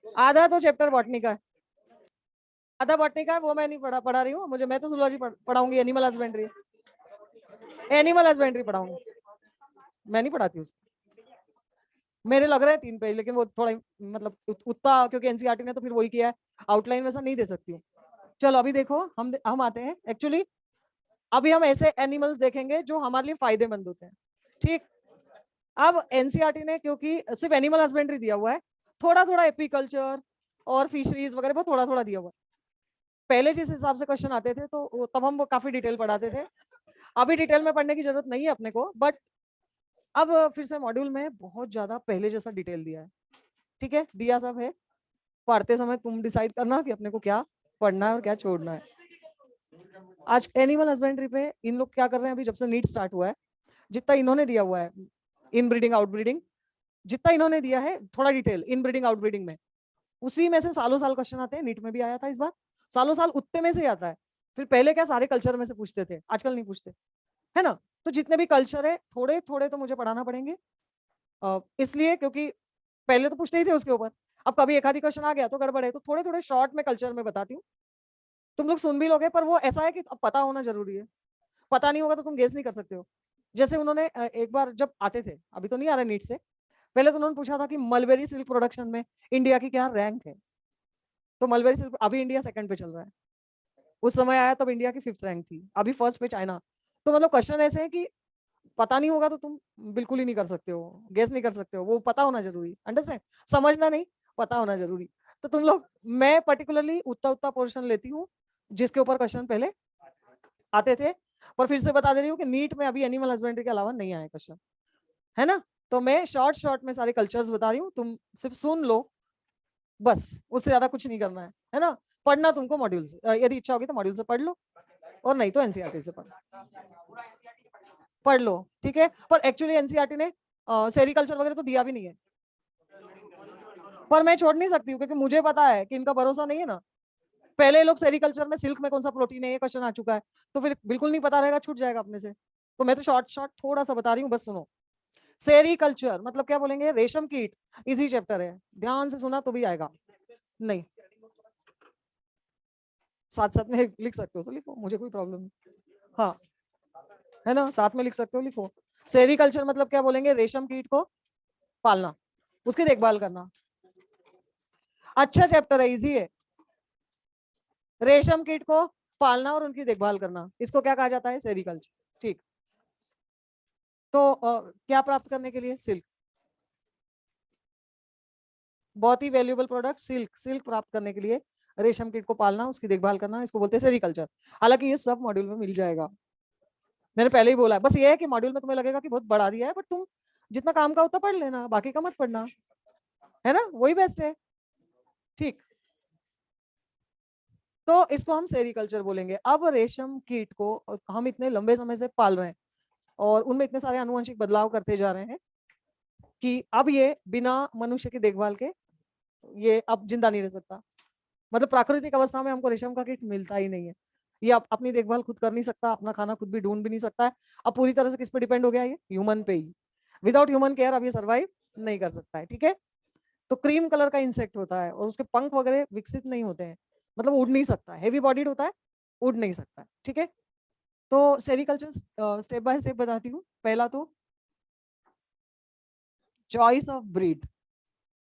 आधा तो chapter botany का है, आधा बॉटनी का है, वो मैं नहीं पढ़ा रही हूँ। मैं तो जूलॉजी पढ़ाऊंगी, एनिमल हस्बेंड्री, एनिमल हस्बेंड्री पढ़ाऊंगी, मैं नहीं पढ़ाती उसको। मेरे लग रहे हैं 3 पेज, लेकिन वो थोड़ा मतलब उतना, क्योंकि एनसीईआरटी ने तो फिर वही किया है, आउटलाइन वैसा नहीं दे सकती हूँ। चलो अभी देखो, हम आते हैं एक्चुअली, अभी हम ऐसे एनिमल्स देखेंगे जो हमारे लिए फायदेमंद होते हैं। ठीक, अब एनसीईआरटी ने क्योंकि सिर्फ एनिमल हस्बेंड्री दिया हुआ है, थोड़ा थोड़ा एपीकल्चर और फिशरीज वगैरह बहुत थोड़ा थोड़ा दिया हुआ है। पहले जिस हिसाब से क्वेश्चन आते थे तो तब हम काफी डिटेल पढ़ाते थे, अभी डिटेल में पढ़ने की जरूरत नहीं है अपने को, बट अब फिर से मॉड्यूल में बहुत ज्यादा पहले जैसा डिटेल दिया है। ठीक है, दिया सब है, पढ़ते समय तुम डिसाइड करना कि अपने को क्या पढ़ना है और क्या छोड़ना है। आज एनिमल हस्बेंड्री पे इन लोग क्या कर रहे हैं, अभी जब से नीट स्टार्ट हुआ है, जितना इन्होंने दिया हुआ है इन ब्रीडिंग आउट ब्रीडिंग, जितना इन्होंने दिया है थोड़ा detail in breeding out breeding में, उसी में से सालों साल क्वेश्चन आते हैं। नीट में भी आया था इस बार, सालों साल उतने में से आता है। फिर पहले क्या सारे कल्चर में से पूछते थे, आजकल नहीं पूछते, है ना। तो जितने भी कल्चर है थोड़े थोड़े तो मुझे पढ़ाना पड़ेंगे, इसलिए क्योंकि पहले तो पूछते ही थे उसके ऊपर, अब कभी एक आधी क्वेश्चन आ गया तो गड़बड़ है, तो थोड़े थोड़े शॉर्ट में कल्चर में बताती हूँ। तुम लोग सुन भी लोगे, पर वो ऐसा है कि अब पता होना जरूरी है, पता नहीं होगा तो तुम गेस नहीं कर सकते हो। जैसे उन्होंने एक बार जब आते थे, अभी तो नहीं आ रहे नीट से, पहले तो उन्होंने पूछा था कि मलबेरी सिल्क प्रोडक्शन में इंडिया की क्या रैंक है। तो मलबेरी सिल्क अभी इंडिया सेकंड पे चल रहा है, उस समय आया तब इंडिया की 5th रैंक थी, अभी फर्स्ट पे चाइना। तो मतलब क्वेश्चन ऐसे है कि पता नहीं होगा तो तुम बिल्कुल ही नहीं कर सकते हो, गेस नहीं कर सकते हो, वो पता होना जरूरी, अंडरस्टैंड, समझना नहीं, पता होना जरूरी। तो तुम लोग, मैं पर्टिकुलरली उतना उतना पोर्शन लेती हूँ जिसके ऊपर क्वेश्चन पहले आते थे। और फिर से बता दे रही हूँ कि नीट में अभी एनिमल हस्बेंड्री के अलावा नहीं आए क्वेश्चन, है ना। तो मैं शॉर्ट शॉर्ट में सारे कल्चर्स बता रही हूँ, तुम सिर्फ सुन लो, बस उससे ज्यादा कुछ नहीं करना है ना। पढ़ना तुमको मॉड्यूल से, यदि इच्छा होगी तो मॉड्यूल से पढ़ लो, और नहीं तो एनसीईआरटी से पढ़ लो, ठीक है। पर एक्चुअली एनसीईआरटी ने सेरिकल्चर वगैरह तो दिया भी नहीं है, पर मैं छोड़ नहीं सकती हूँ क्योंकि मुझे पता है कि इनका भरोसा नहीं है ना। पहले लोग सेरिकल्चर में सिल्क में कौन सा प्रोटीन है ये क्वेश्चन आ चुका है, तो फिर बिल्कुल नहीं पता रहेगा, छूट जाएगा अपने से। तो मैं तो शॉर्ट शॉर्ट थोड़ा सा बता रही हूँ, बस सुनो। सेरिकल्चर मतलब क्या बोलेंगे, रेशम कीट, इजी चैप्टर है, ध्यान से सुना तो भी आएगा। नहीं, साथ साथ में लिख सकते हो तो लिखो, मुझे कोई प्रॉब्लम नहीं, हाँ, है ना, साथ में लिख सकते हो, लिखो। सेरिकल्चर मतलब क्या बोलेंगे, रेशम कीट को पालना, उसकी देखभाल करना। अच्छा चैप्टर है, इजी है। रेशम कीट को पालना और उनकी देखभाल करना, इसको क्या कहा जाता है, सेरिकल्चर। ठीक, तो क्या प्राप्त करने के लिए, सिल्क, बहुत ही वैल्यूएबल प्रोडक्ट सिल्क, सिल्क प्राप्त करने के लिए रेशम कीट को पालना, उसकी देखभाल करना, इसको बोलते हैं सेरिकल्चर। हालांकि ये सब मॉड्यूल में मिल जाएगा, मैंने पहले ही बोला है। बस ये है कि मॉड्यूल में तुम्हें लगेगा कि बहुत बढ़ा दिया है, बट तुम जितना काम का उतना पढ़ लेना, बाकी का मत पढ़ना, है ना, वही बेस्ट है। ठीक, तो इसको हम सेरिकल्चर बोलेंगे। अब रेशम कीट को हम इतने लंबे समय से पाल रहे हैं और उनमें इतने सारे आनुवंशिक बदलाव करते जा रहे हैं कि अब ये बिना मनुष्य की देखभाल के ये अब जिंदा नहीं रह सकता। मतलब प्राकृतिक अवस्था में हमको रेशम का कीट मिलता ही नहीं है, ये अपनी देखभाल खुद कर नहीं सकता, अपना खाना खुद भी ढूंढ भी नहीं सकता है। अब पूरी तरह से किस पे डिपेंड हो गया, ये ह्यूमन पे ही। विदाउट ह्यूमन केयर अब ये सर्वाइव नहीं कर सकता है, ठीक है। तो क्रीम कलर का इंसेक्ट होता है और उसके पंख वगैरह विकसित नहीं होते हैं, मतलब उड़ नहीं सकता, हैवी बॉडीड होता है, उड़ नहीं सकता है, ठीक है। तो सेरिकल्चर स्टेप बाय स्टेप बताती हूँ। पहला तो चॉइस ऑफ ब्रीड,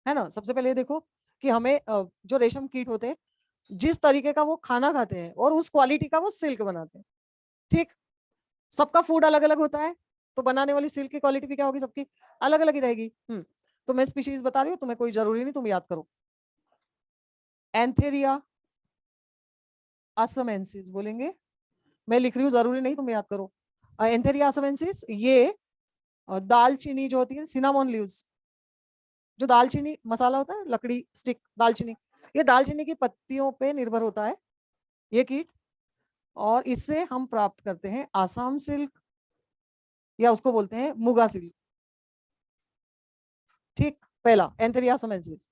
है ना। सबसे पहले देखो कि हमें जो रेशम कीट होते हैं, जिस तरीके का वो खाना खाते हैं और उस क्वालिटी का वो सिल्क बनाते हैं, ठीक। सबका फूड अलग अलग होता है, तो बनाने वाली सिल्क की क्वालिटी भी क्या होगी, सबकी अलग अलग ही रहेगी। तो मैं स्पीशीज बता रही हूँ, तुम्हें कोई जरूरी नहीं तुम याद करो। एंथेरिया असमेंसिस बोलेंगे, मैं लिख रही हूँ, जरूरी नहीं तुम याद करो। एंथेरिया असमेंसिस, ये दालचीनी जो होती है, सिनामोन लीव्स, जो दालचीनी मसाला होता है, लकड़ी स्टिक दालचीनी, ये दालचीनी की पत्तियों पे निर्भर होता है ये कीट, और इससे हम प्राप्त करते हैं आसाम सिल्क, या उसको बोलते हैं मुगा सिल्क, ठीक। पहला एंथेरिया समेंसिस।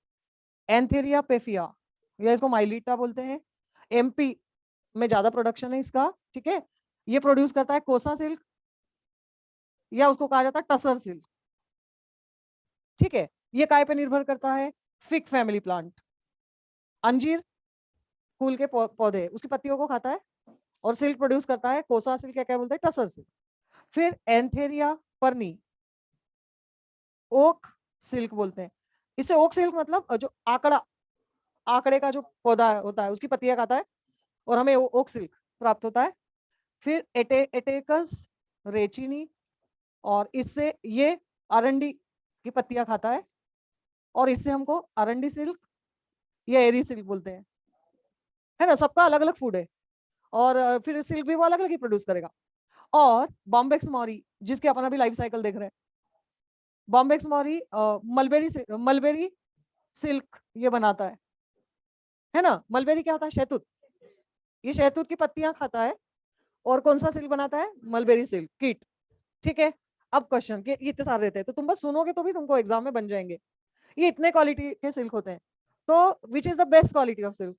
एंथेरिया पेफिया, या इसको माइलीटा बोलते हैं, एमपी में ज्यादा प्रोडक्शन है इसका, ठीक है। ये प्रोड्यूस करता है कोसा सिल्क, या उसको कहा जाता है टसर सिल्क, ठीक है। ये काय पे निर्भर करता है? Fig family plant. अंजीर फूल के पौधे, उसकी पत्तियों को खाता है और सिल्क प्रोड्यूस करता है। कोसा सिल्क क्या क्या बोलते हैं? टसर सिल्क। फिर एंथेरिया पर्नी, ओक सिल्क बोलते हैं। इससे ओक सिल्क मतलब जो आकड़े का जो पौधा होता है उसकी पत्तियां खाता है और हमें ओक सिल्क प्राप्त होता है। फिर एटेकस रेचिनी, और इससे ये अरंडी की पत्तियां खाता है और इससे हमको अरंडी सिल्क या एरी सिल्क बोलते हैं, है ना। सबका अलग अलग फूड है और फिर सिल्क भी वो अलग अलग ही प्रोड्यूस करेगा। और बॉम्बेक्स मॉरी, जिसके अपन अभी लाइफ साइकिल देख रहे हैं, बॉम्बेक्स मॉरी मलबेरी सिल्क ये बनाता है ना। मलबेरी क्या होता है? शहतूत। ये शहतूत की पत्तियां खाता है और कौन सा सिल्क बनाता है? मलबेरी सिल्क कीट। ठीक है। अब क्वेश्चन के ये इतने सारे रहते हैं तो तुम बस सुनोगे तो भी तुमको एग्जाम में बन जाएंगे। ये इतने क्वालिटी के सिल्क होते हैं, तो which is the best quality of silk?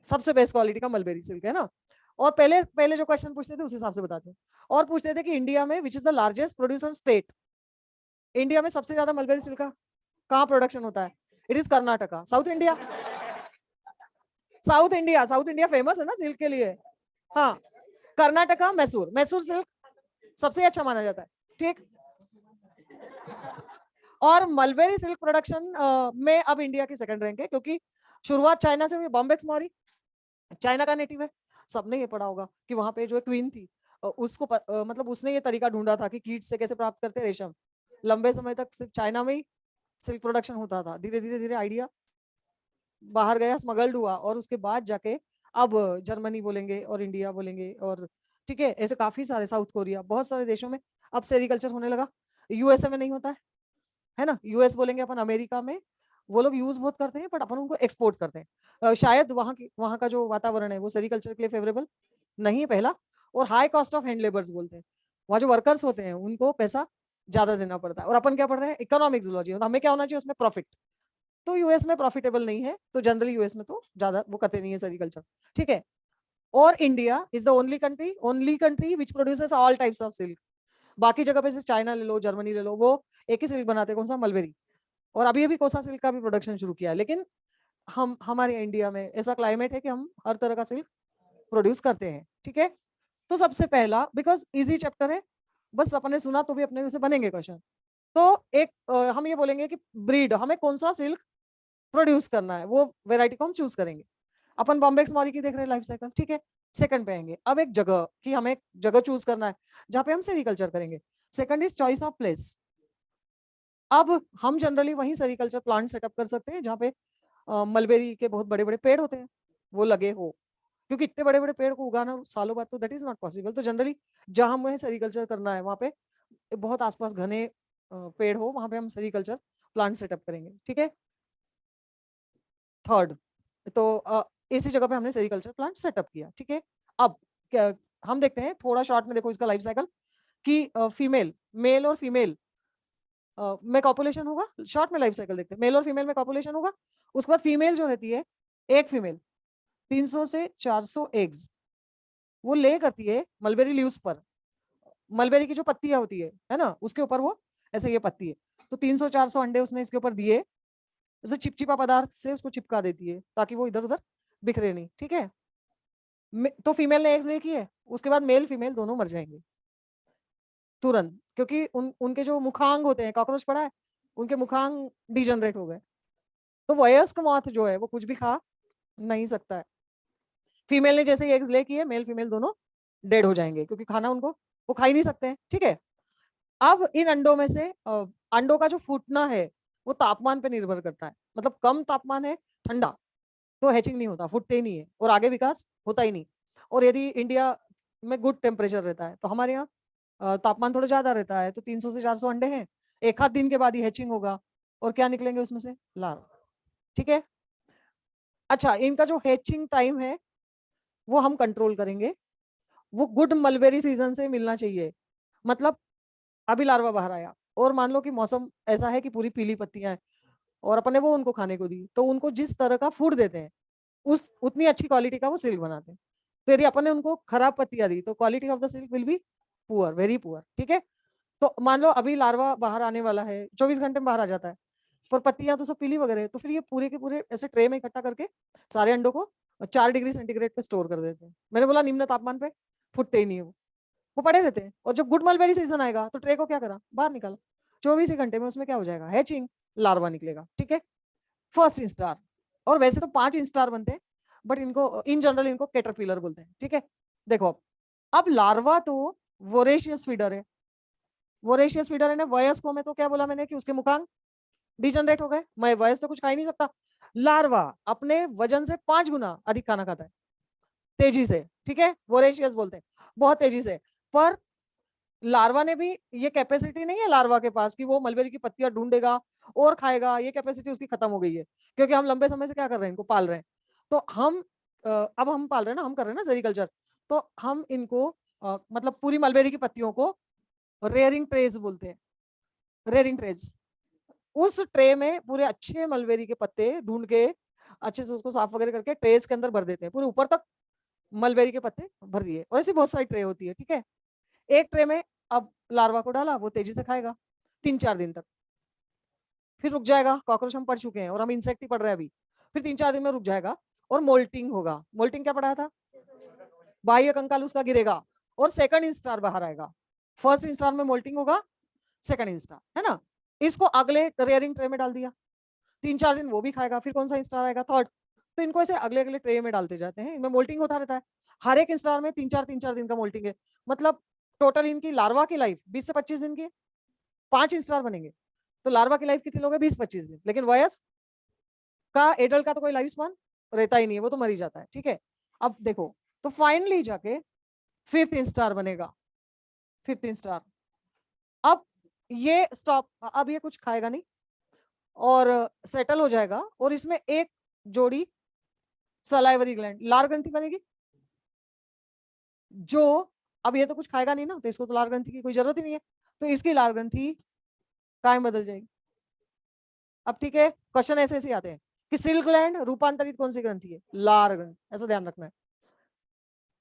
सबसे बेस्ट क्वालिटी का मलबेरी सिल्क, है ना। और पहले पहले जो क्वेश्चन पूछते थे उस हिसाब से बताते हैं। और पूछते थे कि इंडिया में which is the largest producer state? India में सबसे ज्यादा मलबेरी सिल्क का कहाँ प्रोडक्शन होता है? It is Karnataka. South India, south India famous है ना सिल्क के लिए। हाँ, कर्नाटका, मैसूर। मैसूर सिल्क सबसे अच्छा माना जाता है। ठीक। और मलबेरी सिल्क प्रोडक्शन में अब इंडिया की सेकंड रैंक है, क्योंकि शुरुआत चाइना से हुई। बॉम्बेक्स मॉरी चाइना का नेटिव है। सबने ये पढ़ा होगा कि वहां पे जो क्वीन थी उसको मतलब उसने ये तरीका ढूंढा था कि कीट से कैसे प्राप्त करते रेशम। लंबे समय तक सिर्फ चाइना में ही सिल्क प्रोडक्शन होता था। धीरे धीरे धीरे आइडिया बाहर गया, स्मगल्ड हुआ, और उसके बाद जाके अब जर्मनी बोलेंगे और इंडिया बोलेंगे, और ठीक है, ऐसे काफी सारे, साउथ कोरिया, बहुत सारे देशों में अब सेरिकल्चर होने लगा। यूएसए में नहीं होता है ना। यूएस बोलेंगे अपन, अमेरिका में वो लोग यूज बहुत करते हैं बट अपन उनको एक्सपोर्ट करते हैं। शायद वहाँ का जो वातावरण है वो सेरिकल्चर के लिए फेवरेबल नहीं है, पहला। और high cost of hand labours बोलते हैं। वहाँ जो वर्कर्स होते हैं उनको पैसा ज्यादा देना पड़ता है। और अपन क्या पढ़ रहे हैं? Economic zoology. मतलब हमें क्या होना चाहिए उसमें? प्रॉफिट। तो यूएस में प्रॉफिटेबल नहीं है, तो जनरली यूएस में तो ज्यादा वो करते नहीं है सेरिकल्चर। ठीक है। और India is the only country which produces all types of silk. बाकी जगह पे चाइना ले लो, जर्मनी ले लो, वो एक ही सिल्क बनाते हैं, कौन सा? मलबेरी। और अभी अभी कोसा सिल्क का भी प्रोडक्शन शुरू किया है। लेकिन हम हमारे इंडिया में ऐसा क्लाइमेट है कि हम हर तरह का सिल्क प्रोड्यूस करते हैं। ठीक है। तो सबसे पहला, बिकॉज इजी चैप्टर है, बस अपने सुना तो भी अपने से बनेंगे क्वेश्चन। तो एक हम ये बोलेंगे कि ब्रीड, हमें कौन सा सिल्क प्रोड्यूस करना है, वो वेराइटी को हम चूज करेंगे। अपन बॉम्बेक्स मॉरी की देख रहे हैं लाइफ साइकिल। ठीक है। सेकंड पे आएंगे। अब एक जगह कि हमें एक जगह चूज करना है जहाँ पे हम सेरिकल्चर करेंगे। Second is choice of place. अब हम जनरली वहीं सेरिकल्चर प्लांट सेटअप कर सकते हैं जहाँ पे मलबेरी के बहुत बड़े बड़े पेड़ होते हैं, वो लगे हो। क्योंकि इतने बड़े बड़े पेड़ को उगाना सालों बाद तो दैट इज नॉट पॉसिबल। तो जनरली जहां हमें सेरिकल्चर करना है वहां पे बहुत आसपास घने पेड़ हो, वहां पे हम सेरिकल्चर प्लांट सेटअप करेंगे। ठीक है। थर्ड, तो इसी जगह पे हमने सेरिकल्चर प्लांट सेटअप किया। ठीक है। अब क्या हम देखते हैं थोड़ा शॉर्ट में, देखो इसका लाइफ साइकिल कि फीमेल, मेल और फीमेल में कॉपुलेशन होगा। शॉर्ट में लाइफ साइकिल देखते हैं। मेल और फीमेल में कॉपुलेशन होगा। उसके बाद फीमेल जो रहती है, एक फीमेल 300 से 400 एग्स वो ले करती है मलबेरी लीव्स पर। मलबेरी की जो पत्तियां होती है ना, उसके ऊपर वो ऐसे ये पत्ती है। तो 300-400 अंडे उसने इसके ऊपर दिए, जैसे चिपचिपा पदार्थ से उसको चिपका देती है ताकि वो इधर उधर बिखरे नहीं। ठीक है। तो फीमेल ने एग्स ले किए, उसके बाद मेल फीमेल दोनों मर जाएंगे तुरंत, क्योंकि उनके जो मुखांग होते हैं, कॉकरोच पड़ा है, उनके मुखांग डिजनरेट हो गए। तो वयस्क मौत जो है वो कुछ भी खा नहीं सकता है। फीमेल ने जैसे ही एग्स ले किए, मेल फीमेल दोनों डेड हो जाएंगे, क्योंकि खाना उनको वो खा ही नहीं सकते हैं। ठीक है। अब इन अंडों में से अंडों का जो फूटना है वो तापमान पे निर्भर करता है। मतलब कम तापमान है, ठंडा, तो हैचिंग नहीं होता, फूटते ही नहीं है और आगे विकास होता ही नहीं। और यदि इंडिया में गुड टेम्परेचर रहता है तो हमारे यहाँ तापमान थोड़ा ज्यादा रहता है, तो 300 से 400 अंडे हैं, एक आध दिन के बाद ही हैचिंग होगा और क्या निकलेंगे उसमें से? लार्वा। ठीक है। अच्छा, इनका जो हैचिंग टाइम है वो हम कंट्रोल करेंगे। वो गुड मलबेरी सीजन से मिलना चाहिए। मतलब अभी लार्वा बाहर आया और मान लो कि मौसम ऐसा है कि पूरी पीली पत्तियां हैं और अपने वो उनको खाने को दी, तो उनको जिस तरह का फूड देते हैं उस उतनी अच्छी क्वालिटी का वो सिल्क बनाते हैं। तो यदि अपन ने उनको खराब पत्तियां दी तो quality of the silk will be poor, very poor. ठीक है। तो मान लो अभी लार्वा बाहर आने वाला है, 24 घंटे में बाहर आ जाता है, पर पत्तियां तो सब पीली वगैरह है। तो फिर ये पूरे के पूरे ऐसे ट्रे में इकट्ठा करके सारे अंडों को 4 डिग्री सेंटीग्रेड पे स्टोर कर देते हैं। मैंने बोला निम्न तापमान पे फूटते ही नहीं है वो पड़े रहते हैं। और जब गुड मलबेरी सीजन आएगा तो ट्रे को क्या करा, बाहर निकाला, 24 ही घंटे में उसमें क्या हो जाएगा, हैचिंग, लार्वा निकलेगा। ठीक है, फर्स्ट इंस्टार। और वैसे तो 5 इंस्टार बनते हैं, बट इनको इन जनरल इनको कैटरपिलर बोलते हैं। ठीक है, देखो अब लार्वा तो वोरेशियस फीडर है, वोरेशियस फीडर है ना। वयस्कों में तो क्या बोला मैंने कि उसके मुखांग डिजनरेट हो गए, मैं वयस्क तो कुछ खा ही नहीं सकता। लार्वा अपने वजन से 5 गुना अधिक खाना खाता है, तेजी से। ठीक है, वोरेशियस बोलते हैं, बहुत तेजी से। पर लार्वा ने भी ये कैपेसिटी नहीं है लार्वा के पास कि वो मलबेरी की पत्तियां ढूंढेगा और खाएगा। ये कैपेसिटी उसकी खत्म हो गई है, क्योंकि हम लंबे समय से क्या कर रहे हैं, इनको पाल रहे हैं। तो हम अब हम पाल रहे हैं ना, हम कर रहे हैं ना सेरिकल्चर। तो हम इनको मतलब पूरी मलबेरी की पत्तियों को रेयरिंग ट्रेज बोलते हैं, रेयरिंग ट्रेज। उस ट्रे में पूरे अच्छे मलबेरी के पत्ते ढूंढ के अच्छे से उसको साफ वगैरह करके ट्रेस के अंदर भर देते हैं, पूरे ऊपर तक मलबेरी के पत्ते भर दिए। और ऐसी बहुत सारी ट्रे होती है। ठीक है, एक ट्रे में अब लार्वा को डाला, वो तेजी से खाएगा 3-4 दिन तक, फिर रुक जाएगा। कॉकरोच हम पढ़ चुके हैं और हम इंसेक्ट ही पढ़ रहे हैं अभी। फिर 3-4 दिन में रुक जाएगा और मोल्टिंग होगा। मोल्टिंग क्या पढ़ाया था, बाह्य कंकाल उसका गिरेगा और सेकंड इंस्टार बाहर आएगा। फर्स्ट इंस्टार में मोल्टिंग होगा, सेकंड इंस्टार, है ना। इसको अगले रेयरिंग ट्रे में डाल दिया, 3-4 दिन वो भी खाएगा, फिर कौन सा इंस्टार आएगा, थर्ड। तो इनको ऐसे अगले अगले ट्रे में डालते जाते हैं, इनमें मोल्टिंग होता रहता है। हर एक इंस्टार में 3-4 दिन का मोल्टिंग है। मतलब टोटल इनकी लार्वा की लाइफ 20 से 25 दिन की है। 5 इंस्टार बनेंगे तो लार्वा की लाइफ कितनी लोगे, 20-25 दिन। लेकिन वयस्क का, एडल्ट का तो कोई लाइफ स्पान रहता ही नहीं है, वो तो मर ही जाता है। ठीक है, अब देखो तो फाइनली जाके फिफ्थ इंस्टार बनेगा, फिफ्थ इंस्टार। अब ये स्टॉप, अब ये कुछ खाएगा नहीं और सेटल हो जाएगा। और इसमें एक जोड़ी सलाइवरी ग्लैंड, लार ग्रंथि बनेगी। जो अब ये तो कुछ खाएगा नहीं ना, तो इसको तो लार ग्रंथि की कोई जरूरत ही नहीं है, तो इसकी लार ग्रंथि कायम बदल जाएगी। अब ठीक है, क्वेश्चन ऐसे ऐसे आते हैं कि सिल्क ग्लैंड रूपांतरित कौन सी ग्रंथि है, लार ग्रंथि, ऐसा ध्यान रखना है।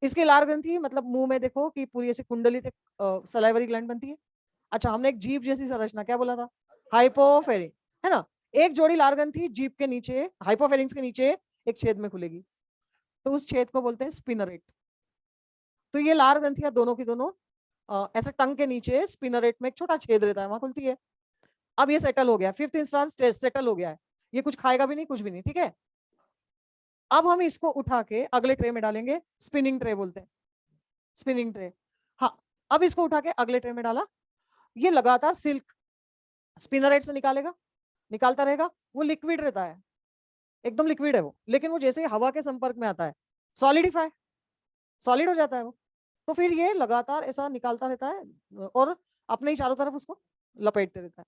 इसकी लार ग्रंथि मतलब मुंह में देखो कि पूरी ऐसी कुंडलित सलाइवरी ग्लैंड बनती है। अच्छा, हमने एक जीभ जैसी संरचना क्या बोला था, हाइपोफेरिंग, है ना। एक जोड़ी लार ग्रंथि जीभ के नीचे, हाइपोफेरिंग्स के नीचे एक छेद में खुलेगी, तो उस छेद को बोलते हैं स्पिनरेट। तो ये लार ग्रंथियां दोनों की दोनों ऐसे टंग के नीचे स्पिनरेट में एक छोटा छेद रहता है, वहां खुलती है। अब ये सेटल हो गया, फिफ्थ इंस्टार सेटल हो गया है, ये कुछ खाएगा भी नहीं, कुछ भी नहीं। ठीक है, अब हम इसको उठा के अगले ट्रे में डालेंगे, स्पिनिंग ट्रे बोलते हैं, स्पिनिंग ट्रे। हाँ, अब इसको उठा के अगले ट्रे में डाला, ये लगातार सिल्क स्पिनरेट से निकालेगा, निकालता रहेगा। वो लिक्विड रहता है, एकदम लिक्विड है वो, लेकिन वो जैसे ही हवा के संपर्क में आता है सॉलिडिफाई, सॉलिड हो जाता है वो। तो फिर ये लगातार ऐसा निकालता रहता है और अपने ही चारों तरफ उसको लपेटते रहता है।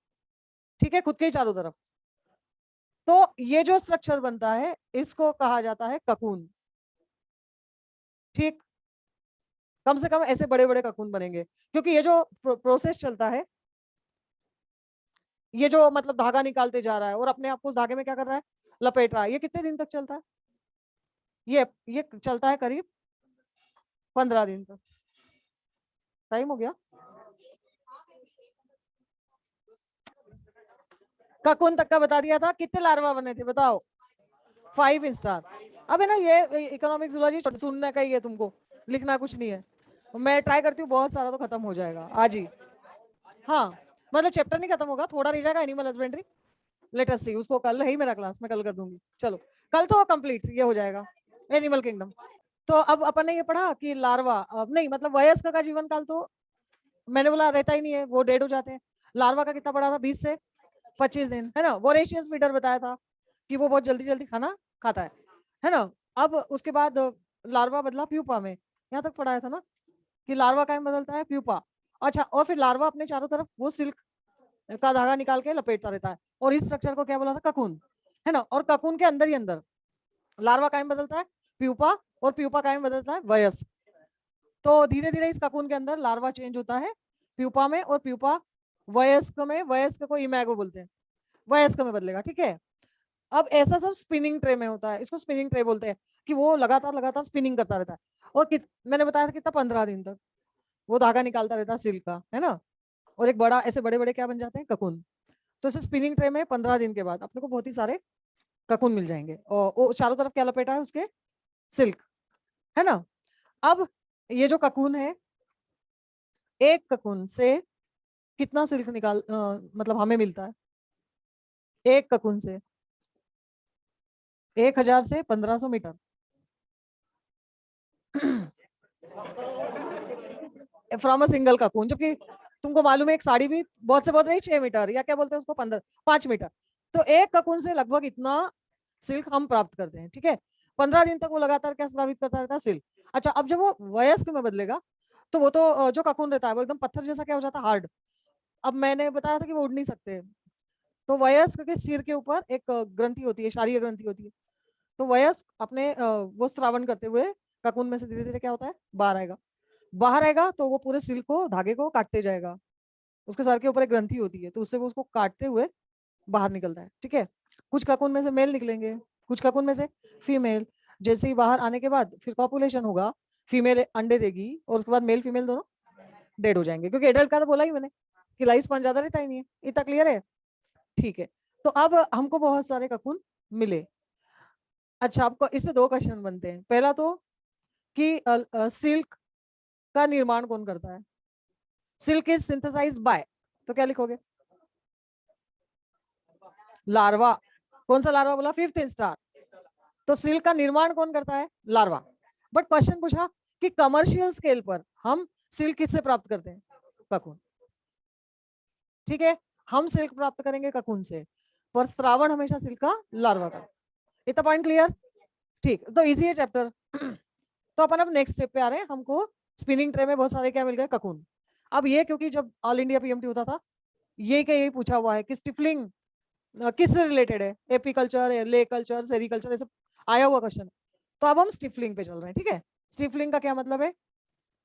ठीक है, खुद के ही चारों तरफ। तो ये जो स्ट्रक्चर बनता है इसको कहा जाता है ककून। ठीक, कम से कम ऐसे बड़े बड़े ककून बनेंगे, क्योंकि ये जो प्रोसेस चलता है, ये जो मतलब धागा निकालते जा रहा है और अपने आप को उस धागे में क्या कर रहा है, लपेट रहा है, ये कितने दिन तक चलता है, ये चलता है करीब 15 दिन तक। टाइम हो गया। ककून तक का बता दिया था, कितने लार्वा बने थे बताओ, 5 इंस्टार। अब है ना, ये इकोनॉमिक जूलॉजी सुनने का ही है, तुमको लिखना कुछ नहीं है। मैं ट्राई करती हूँ बहुत सारा तो खत्म हो जाएगा आज ही। हाँ, मतलब चैप्टर नहीं खत्म होगा, थोड़ा रह जाएगा एनिमल हस्बेंड्री। लेट अस सी, उसको कल है ही मेरा क्लास, मैं कल कर दूंगी। चलो, कल तो कंप्लीट ये हो जाएगा एनिमल किंगडम। तो अब अपन ने ये पढ़ा कि लार्वा, अब नहीं मतलब वयस्क का जीवन काल तो मैंने बोला रहता ही नहीं है, वो डेड हो जाते हैं। लार्वा का कितना पड़ा था, 20 से 25 दिन, है ना। वोरेशियस फीडर बताया था कि वो बहुत जल्दी जल्दी खाना खाता है ना। अब उसके बाद लार्वा बदला प्यूपा में, यहाँ तक पढ़ाया था ना कि लार्वा कायम बदलता है प्यूपा। अच्छा, और फिर लार्वा अपने चारों तरफ वो सिल्क का धागा निकाल के लपेटता रहता है, और इस स्ट्रक्चर को क्या बोला था, ककून, है ना। और ककून के अंदर ही अंदर लार्वा कायम बदलता है प्यूपा, और प्यूपा कायम बदलता है वयस्क। तो धीरे धीरे इस ककून के अंदर लार्वा चेंज होता है प्यूपा में, और प्यूपा वयस्क में, वयस्क को इमैगो बोलते हैं, वयस्क में बदलेगा। ठीक है, अब ऐसा सब स्पिनिंग ट्रे में होता है, इसको स्पिनिंग ट्रे बोलते हैं कि वो लगातार लगातार स्पिनिंग करता रहता है। और मैंने बताया था कितना, 15 दिन तक वो धागा निकालता रहता है सिल्क का, है ना। और एक बड़ा ऐसे बड़े बड़े क्या बन जाते हैं, ककून। तो इसे स्पिनिंग ट्रे में 15 दिन के बाद अपने को बहुत ही सारे ककून मिल जाएंगे, और वो चारों तरफ क्या लपेटा है उसके, सिल्क, है ना। अब ये जो ककून है, एक ककून से कितना सिल्क मतलब हमें मिलता है, एक ककून से 1000 से 1500 metre from a single cocoon. जबकि तुमको मालूम है एक साड़ी भी बहुत से बहुत नहीं 6 मीटर, या क्या बोलते हैं उसको, 5 मीटर। तो एक ककून से लगभग इतना सिल्क हम प्राप्त करते हैं, ठीक है। 15 दिन तक वो लगातार क्या स्रावित करता रहता है, सिल्क। अच्छा, अब जब वो वयस्क में बदलेगा, तो वो तो जो ककून रहता है वो एकदम पत्थर जैसा क्या हो जाता है, हार्ड। अब मैंने बताया था कि वो उड़ नहीं सकते। तो वयस्क के सिर के ऊपर एक ग्रंथि होती है, क्षारीय ग्रंथि होती है। तो वयस्क अपने वो श्रावण करते हुए ककून में से धीरे धीरे क्या होता है, बाहर आएगा। बाहर आएगा तो वो पूरे सिल्क को, धागे को काटते जाएगा। उसके सर के ऊपर एक ग्रंथि होती है, तो उससे वो उसको काटते हुए बाहर निकलता है, ठीक है। कुछ ककून में से मेल निकलेंगे, कुछ ककून में से फीमेल। जैसे ही बाहर आने के बाद फिर कॉपुलेशन होगा, फीमेल अंडे देगी, और उसके बाद मेल फीमेल दोनों डेड हो जाएंगे, क्योंकि एडल्ट का तो बोला ही मैंने कि लाइफ स्पान ज्यादा रहता ही नहीं है। इतना क्लियर है, ठीक है। तो अब हमको बहुत सारे ककून मिले। अच्छा, आपको इसमें दो क्वेश्चन बनते हैं। पहला तो कि सिल्क का निर्माण कौन करता है, सिल्क इज सिंथेसाइज बाय, तो क्या लिखोगे, लार्वा। कौन सा लार्वा बोला, फिफ्थ स्टार। तो सिल्क का निर्माण कौन करता है, लार्वा। बट क्वेश्चन पूछा कि कमर्शियल स्केल पर हम सिल्क किससे प्राप्त करते हैं, ककून, ठीक है। हम सिल्क प्राप्त करेंगे ककून से, पर श्रावण हमेशा सिल्क का लार्वा का। इतना पॉइंट क्लियर, ठीक। तो इजी है चैप्टर। तो अपन अब नेक्स्ट स्टेप पे आ रहे हैं। हमको स्पिनिंग ट्रे में बहुत सारे क्या मिल गए, ककून। अब ये क्योंकि जब ऑल इंडिया पीएमटी होता था, ये क्या यही पूछा हुआ है कि स्टिफलिंग किससे रिलेटेड है, एपी कल्चर, ले कल्चर, सेरिकल्चर, ये सब आया हुआ क्वेश्चन। तो अब हम स्टिफलिंग पे चल रहे हैं, ठीक है। स्टिफलिंग का क्या मतलब है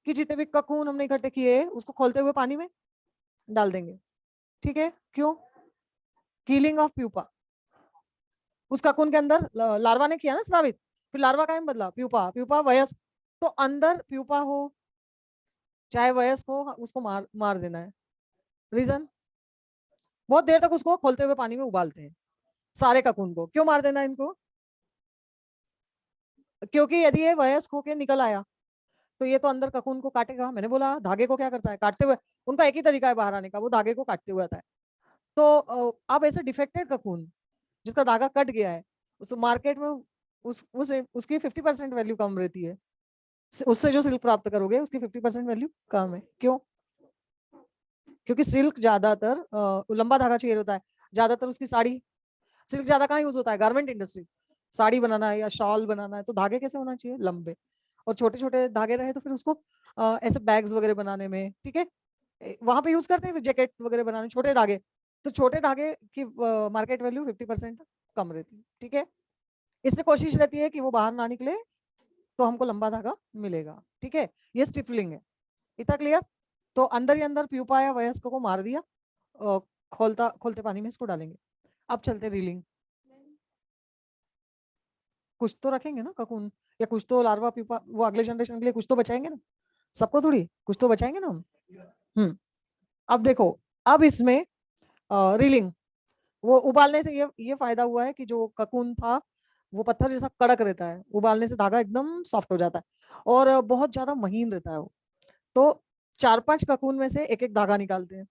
कि जितने भी ककून हमने इकट्ठे किए उसको खोलते हुए पानी में डाल देंगे, ठीक है। क्यों, कीलिंग ऑफ प्यूपा। उस ककून के अंदर लार्वा ने किया ना स्रावित, फिर लार्वा का बदला प्यूपा, प्यूपा वयस्क। तो अंदर प्यूपा हो चाहे वयस्क हो, उसको मार मार देना है। रीजन, बहुत देर तक उसको खोलते हुए पानी में उबालते हैं सारे ककून को। क्यों मार देना है इनको, क्योंकि यदि ये वयस्क होके निकल आया तो ये तो अंदर ककून को काटेगा। मैंने बोला धागे को क्या करता है, काटते हुए। उनका एक ही तरीका है बाहर आने का, वो धागे को काटते हुए आता है। तो अब ऐसे डिफेक्टेड ककून जिसका धागा कट गया है, उस मार्केट में उसकी 50% वैल्यू कम रहती है। उससे जो सिल्क प्राप्त करोगे उसकी 50% वैल्यू कम है। क्यों, क्योंकि सिल्क ज्यादातर लंबा धागा चाहिए होता है। ज्यादातर उसकी साड़ी, सिल्क ज्यादा कहाँ यूज होता है, गारमेंट इंडस्ट्री। साड़ी बनाना है या शॉल बनाना है तो धागे कैसे होना चाहिए, लंबे। और छोटे छोटे धागे रहे तो फिर उसको ऐसे बैग्स वगैरह बनाने में, ठीक है, वहां पे यूज करते हैं। जैकेट वगैरह बनाने छोटे धागे, तो छोटे धागे की मार्केट वैल्यू 50% कम रहती है, ठीक है। इससे कोशिश रहती है कि वो बाहर ना निकले, तो हमको लंबा धागा मिलेगा, ठीक है। ये स्टिफलिंग है, इतना क्लियर। तो अंदर ही अंदर प्यूपा या वयस्क को मार दिया, खोलता खोलते पानी में इसको डालेंगे। अब चलते रीलिंग। कुछ तो रखेंगे ना ककून, या कुछ तो लार्वा प्यूपा वो अगले जनरेशन के लिए कुछ तो बचाएंगे ना, सबको थोड़ी कुछ तो बचाएंगे ना हम। अब देखो, अब इसमें रीलिंग, वो उबालने से ये फायदा हुआ है कि जो ककून था वो पत्थर जैसा कड़क रहता है, उबालने से धागा एकदम सॉफ्ट हो जाता है, और बहुत ज्यादा महीन रहता है वो। तो 4-5 ककून में से एक एक धागा निकालते हैं,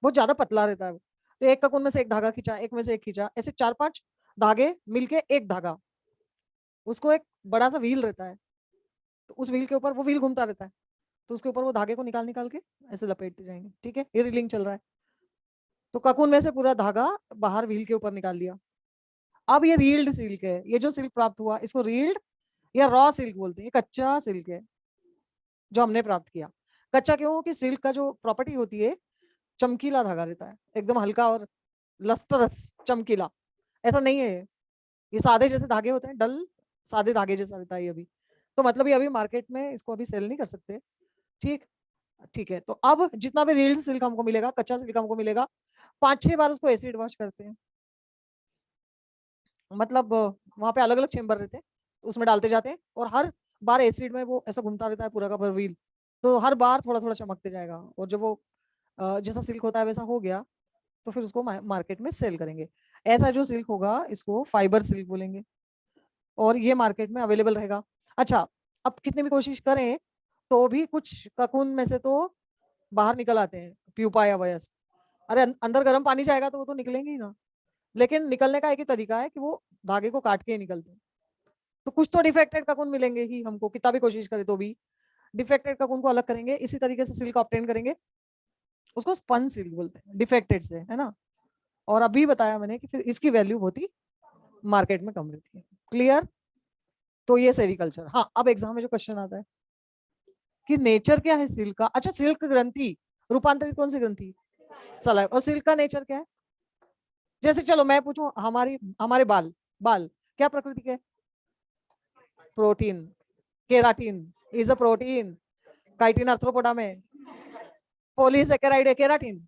बहुत ज्यादा पतला रहता है वो। तो एक ककून में से एक धागा खींचा, एक में से एक खींचा, ऐसे 4-5 धागे मिलके एक धागा, उसको एक बड़ा सा व्हील रहता है, तो उस व्हील के ऊपर वो व्हील घूमता रहता है, तो उसके ऊपर वो धागे को निकाल निकाल के ऐसे लपेटते जाएंगे, ठीक है। ये रीलिंग चल रहा है। तो ककून में से पूरा धागा बाहर व्हील के ऊपर निकाल लिया। अब ये रील्ड सिल्क है, ये जो सिल्क प्राप्त हुआ इसको रील्ड या रॉ सिल्क बोलते हैं। ये कच्चा सिल्क है जो हमने प्राप्त किया। कच्चा क्यों, कि सिल्क का जो प्रॉपर्टी होती है, चमकीला धागा रहता है, एकदम हल्का और लस्टरस, चमकीला। ऐसा नहीं है ये सादे जैसे धागे होते हैं, डल सादे धागे जैसा रहता है ये अभी। तो मतलब ये अभी मार्केट में इसको अभी सेल नहीं कर सकते, ठीक। ठीक है, तो अब जितना भी रील्ड सिल्क हमको मिलेगा, कच्चा सिल्क हमको मिलेगा, 5-6 बार उसको एसिड वॉश करते हैं। मतलब वहां पे अलग अलग चेम्बर रहते हैं, उसमें डालते जाते हैं, और हर बार एसिड में वो ऐसा घूमता रहता है पूरा का पूरा व्हील। तो हर बार थोड़ा थोड़ा चमकते जाएगा, और जब वो जैसा सिल्क होता है वैसा हो गया, तो फिर उसको मार्केट में सेल करेंगे। ऐसा जो सिल्क होगा इसको फाइबर सिल्क बोलेंगे, और ये मार्केट में अवेलेबल रहेगा। अच्छा, अब कितनी भी कोशिश करें तो भी कुछ ककून में से तो बाहर निकल आते हैं, प्यूपा या वयस्क। अरे अंदर गर्म पानी जाएगा तो वो तो निकलेंगे ही ना। लेकिन निकलने का एक ही तरीका है कि वो धागे को काट के ही निकलते हैं। तो कुछ तो डिफेक्टेड ककून मिलेंगे ही हमको, कितना भी कोशिश करें तो भी। डिफेक्टेड ककून को अलग करेंगे, इसी तरीके से सिल्क ऑब्टेन करेंगे, उसको स्पन सिल्क बोलते हैं डिफेक्टेड से, है ना। और अभी बताया मैंने कि फिर इसकी वैल्यू बहुत ही मार्केट में कम रहती है। क्लियर? तो ये सेरिकल्चर। हाँ, अब एग्जाम में जो क्वेश्चन आता है कि नेचर क्या है सिल्क का। अच्छा, सिल्क ग्रंथि रूपांतरित कौन सी ग्रंथि? सलाइवा। और सिल्क का नेचर क्या है? जैसे चलो मैं पूछूं, हमारी हमारे बाल, बाल क्या प्रकृति के? Protein. Keratin is a protein. Chitin arthropoda में पॉलीसेकेराइड है केराटिन।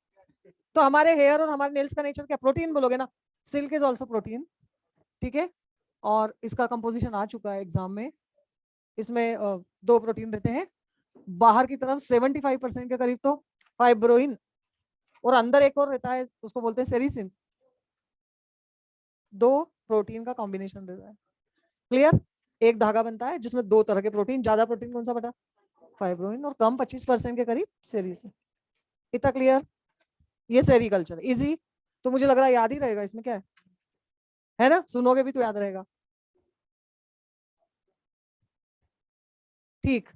तो हमारे हेयर और हमारे नेल्स का नेचर क्या? प्रोटीन बोलोगे ना। Silk is also protein. ठीक है, और इसका कंपोजिशन आ चुका है एग्जाम में। इसमें दो प्रोटीन रहते हैं, बाहर की तरफ 75% के करीब तो फाइब्रोइन, और अंदर एक और रहता है उसको बोलते हैं सेरिसिन। दो प्रोटीन का कॉम्बिनेशन रहता है। क्लियर? एक धागा बनता है जिसमें दो तरह के प्रोटीन, ज्यादा प्रोटीन कौन सा बेटा? फाइब्रोइन, और कम 25% के करीब सेरिसिन। इतना क्लियर? ये सेरिकल्चर इजी। तो मुझे लग रहा है याद ही रहेगा, इसमें क्या है ना, सुनोगे भी तो याद रहेगा। ठीक।